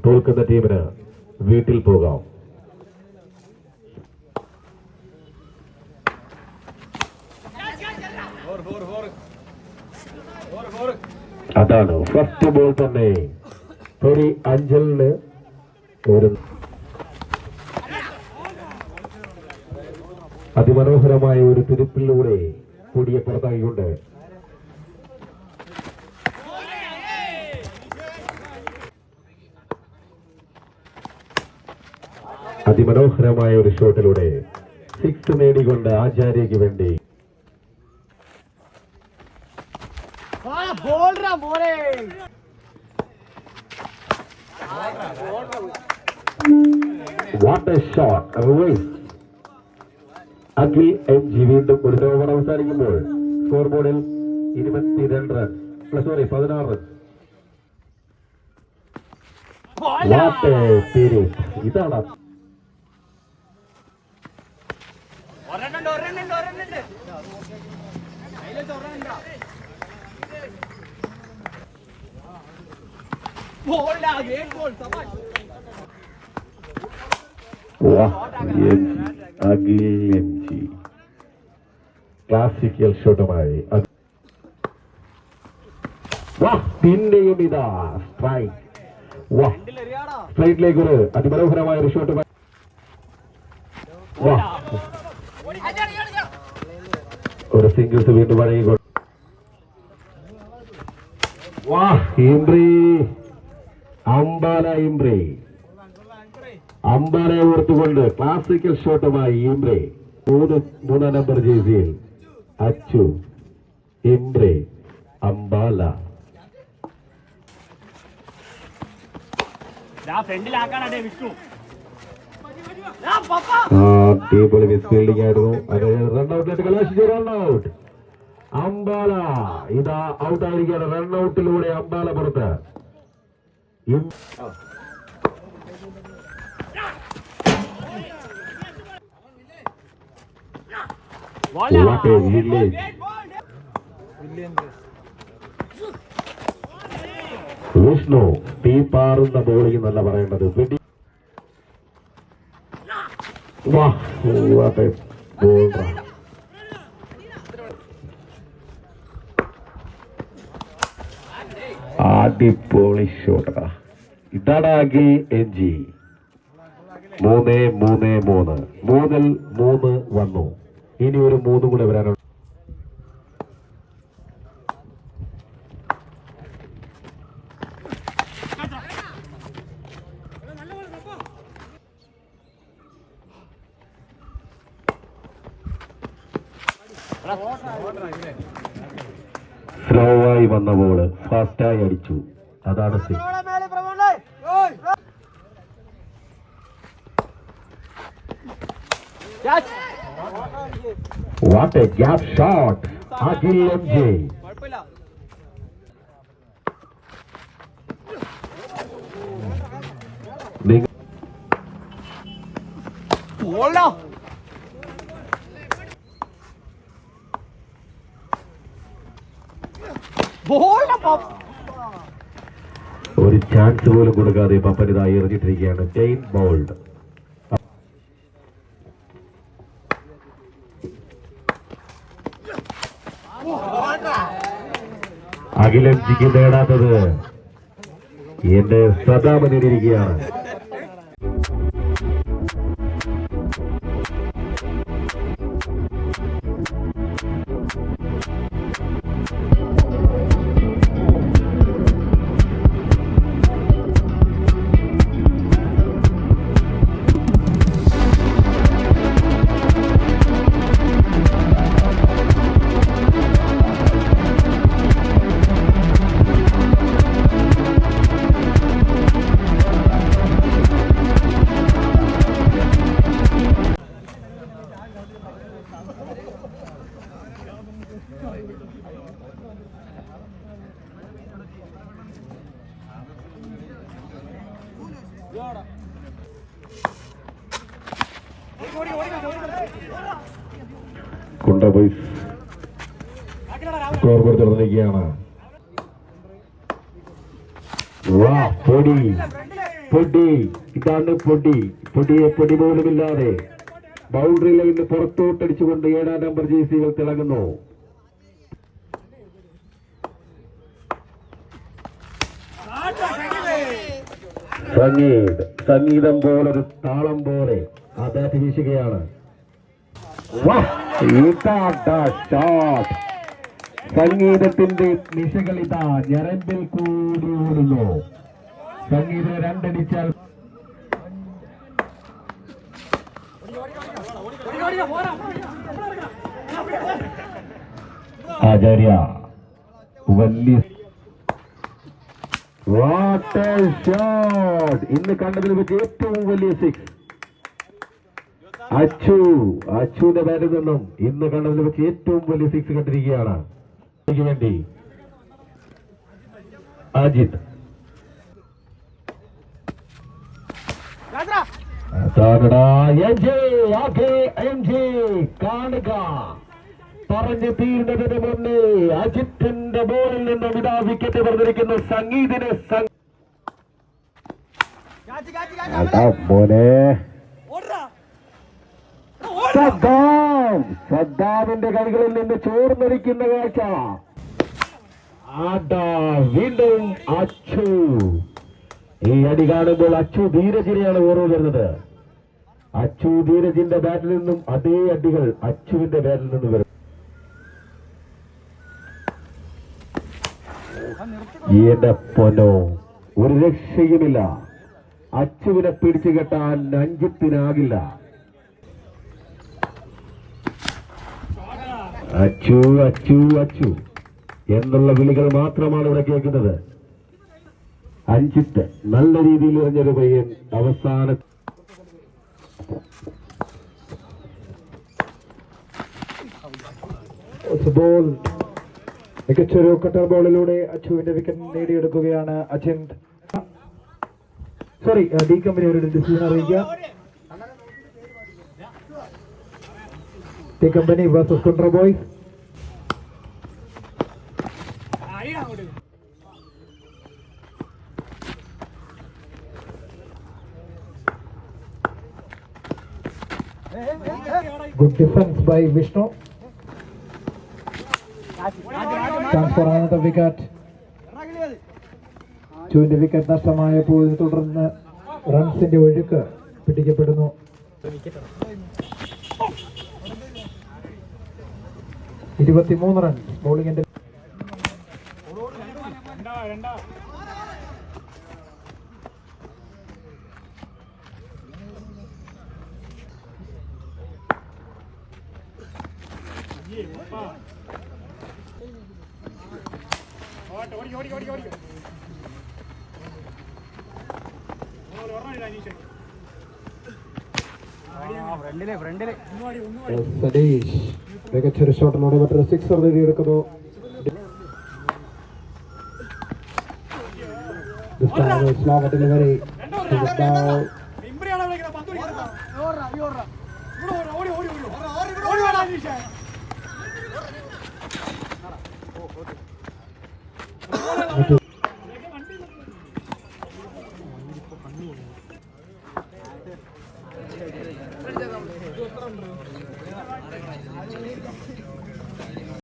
തോൽക്കുന്ന ടീമിന് വീട്ടിൽ പോകാം. അതാണ് ഫസ്റ്റ് ബോൾ തന്നെ അഞ്ചലിന് ഒരു അതിമനോഹരമായ ഒരു തിരിപ്പിലൂടെ കൂടിയ പുറത്തായിക്കൊണ്ട് അതിമനോഹരമായ ഒരു ഷോട്ടിലൂടെ 6 നേടിക്കൊണ്ട് ആചാര്യയ്ക്ക് വേണ്ടി what A shot. Akhil MG വീണ്ടും ഒരു ഓവർ അവസാനിക്കുമ്പോൾ സ്കോർ ബോർഡിൽ 22 റൺസ് 16 റൺസ്. ഇതാണ് ക്ലാസിക്കൽ ഷോട്ടുമായി പിന്നെയും ഇതാ സ്ട്രൈറ്റിലേക്ക് ഒരു അതിമനോഹരമായ ഒരു ഷോട്ടുമായി ഒരു സിംഗിൾസ് വീണ്ടും വഴങ്ങിക്കൊണ്ട് അമ്പാലെ ഓർത്തുകൊണ്ട് ക്ലാസിക്കൽ ഷോട്ടുമായി ഇംബ്രെ. 3 നമ്പർ ജേഴ്സിയിൽ അച്ചു, ഇംബ്രെ, അംബാല. അടിപൊളി മിസ്ഫീൽഡിംഗ് ആയിരുന്നു. റൺഔട്ടിലേക്ക് കലാശിച്ചു. റൺഔട്ട്. അംബാല ഇതാ ഔട്ടായിരിക്കുകയാണ്. റൺഔട്ടിലൂടെ അംബാല പുറത്ത്. വിഷ്ണു തീപ്പാറുന്ന ബോളിംഗ് എന്നല്ല പറയേണ്ടത്. അടിപൊളി ഷോട്ടാ. ഇതാണ് അഖിൽ MG. 3-3-3 മൂന്നിൽ 3 വന്നു. ഇനി ഒരു 3 കൂടെ വരാനുണ്ട്. സ്ലോവായി വന്ന ബോള് ഫാസ്റ്റായി അടിച്ചു. അതാണ് what a gap shot. Akhil MG. ഒരു ചാൻസ് പോലും കൊടുക്കാതെ പപ്പനിതായി എറിഞ്ഞിട്ടിരിക്കുകയാണ്. ചെയിൻ ബോൾഡ്. അഖിൽ MGക്ക് നേടാത്തത് എന്റെ ശ്രദ്ധ മുന്നിലിരിക്കുകയാണ്. കൊണ്ടുപോയി സ്കോർ ബോർഡ് തുറന്നിരിക്കുകയാണ്. വാ പൊടി പൊടി, ഇതാണ് പൊടി. പൊടി പോലുമില്ലാതെ ബൗണ്ടറി ലൈനിന് പുറത്തോട്ടടിച്ചുകൊണ്ട് 7-ാം നമ്പർ ജേഴ്സികൾ തിളങ്ങുന്നു. സംഗീതം പോലൊരു താളം പോലെ ആ ബാറ്റ് വീശുകയാണ്. സംഗീതത്തിന്റെ നിശകൾ ഇതാ ഞരമ്പിൽ കൂടി ഓടുന്നു. സംഗീതം രണ്ടടിച്ചാൽ ആചാര്യ വലിയ ഇന്ന് കണ്ടതിൽ വെച്ച് ഏറ്റവും വലിയ 6. അച്ചുവിന്റെ ബാറ്റിൽ നിന്നും ഇന്ന് കണ്ടതിൽ വെച്ച് ഏറ്റവും വലിയ 6 കണ്ടിരിക്കുകയാണ്. വേണ്ടി അജിത് കാണുക. പറഞ്ഞു തീരുന്നതിന് മുന്നേ അജിത്തിന്റെ ബോളിൽ നിന്നും ഇതാ വിക്കറ്റ് പറഞ്ഞിരിക്കുന്നു സംഗീതിന്. സദ്ദാമിന്റെ കൈകളിൽ നിന്ന് ചോർന്നൊലിക്കുന്ന കാഴ്ച. വീണ്ടും അച്ചു. ഈ അടി കാണുമ്പോൾ അച്ചു ധീരജിനെയാണ് ഓർമ്മ വരുന്നത്. അച്ചു ധീരജിന്റെ ബാറ്റിൽ നിന്നും അതേ അടികൾ അച്ചുവിന്റെ ബാറ്റിൽ നിന്നും വരുന്നു. എന്റെ പൊന്നോ, ഒരു രക്ഷയുമില്ല. അച്ചുവിനെ പിടിച്ചു കെട്ടാൻ അഞ്ചിത്തിനാകില്ല. അച്ചു അച്ചു അച്ചു എന്നുള്ള വിളികൾ മാത്രമാണ് ഇവിടെ കേൾക്കുന്നത്. അഞ്ചിത്ത് നല്ല രീതിയിൽ എറിഞ്ഞൊരു പയ്യൻ അവസാന ബോൾ. മികച്ചൊരു കട്ടർ ബോളിലൂടെ അച്ചുവിന്റെ വിക്കറ്റ് നേടിയെടുക്കുകയാണ് അജിന്ത്. ഡി കമ്പനി അവരുടെ ഡിസിഷൻ അറിയിക്കുക. D company versus Kundra boys. Good defense by Vishnu. Chance for another wicket. ചുവിന്റെ വിക്കറ്റ് നഷ്ടമായപ്പോൾ തുടർന്ന് റൺസിന്റെ ഒഴുക്ക് പിടിക്കപ്പെടുന്നു. 23 റൺസ് ബോളിംഗിന്റെ സതീഷ് മികച്ചൊരു ഷോട്ടിലൂടെ മറ്റൊരു 6 നേടിയെടുക്കുന്നു.